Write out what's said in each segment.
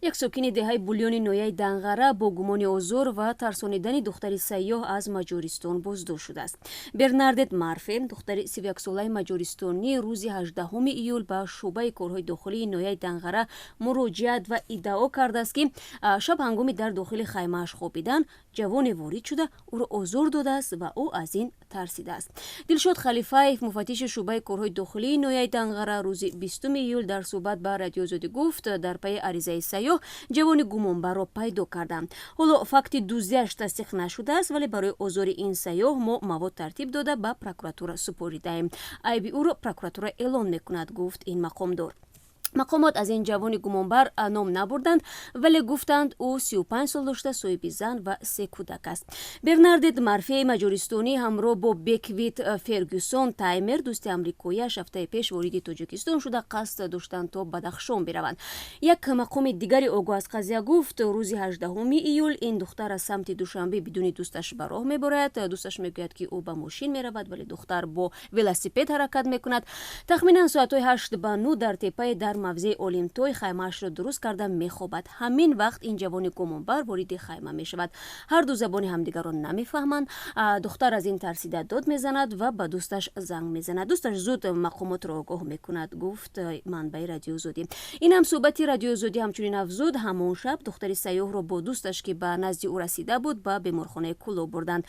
یک ساکین دهه بولیون نویای دنغره با گمان آزار و ترسانیدن دختری سیاه از مجارستان بازداشت شده است. برناردت مارفه دختر 31 ساله مجارستانی روز 18 ایول به شعبه کارهای داخلی نویای دنغره مراجعت و ادعا کرده است که شب هنگامی در داخل خیمه‌اش خوابیدن جوان وارد شده او را آزار داده است و او از این ترسیده است. دلشاد خلیفه مفتش شعبه کارهای داخلی نویای دنغره روز 20 ایول در صحبت با رادیو آزادی گفت در پی عریضه سیاه جوان گمانبر را پیدا کردند. حالا فکت دزدی‌اش تصدیق نشده است ولی برای آزار این سیاه ما مواد ترتیب داده به پروکراتور سپردیم. عیب او را پروکراتور اعلام میکند گفت این مقامدار. مقامات از این جوان گمانبر نام نبردند ولی گفتند او 35 سال داشته، صاحب زن و 3 کودک است. برناردت مارفه مجارستانی همراه با بکویت فرگوسون تایمر دوست آمریکایی هفته پیش وارد تاجیکستان شده قصد داشتند تا بدخشان بروند. یک مقام دیگری آگاه از قضیه گفت روز 18 ایول این دختر از سمت دوشنبه بدون دوستش به راه میبرد. دوستش میگوید که او به ماشین میرود ولی دختر با ولاسیپد حرکت میکند. تخمینا ساعت 8 به 9 در تپه در موضع اولمتوی خیمه‌اش را درست کرده میخوابد. همین وقت این جوان گمانبر وارد خیمه میشود. هر دو زبان همدیگر را نمیفهمند. دختر از این ترسیده داد میزند و به دوستش زنگ میزند. دوستش زود مقامات را آگاه میکند گفت منبع رادیو آزادی. این هم صحبتی رادیو آزادی همچنین افزود همان شب دختری سیاه را با دوستش که به نزد او رسیده بود به بیمارخانه کلو بردند.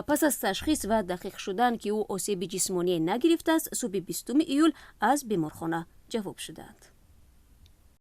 پس از تشخیص و دقیق شدن که او آسیب جسمانی نگرفته است صبح 20 ایول از بیمارخانه جواب شدند.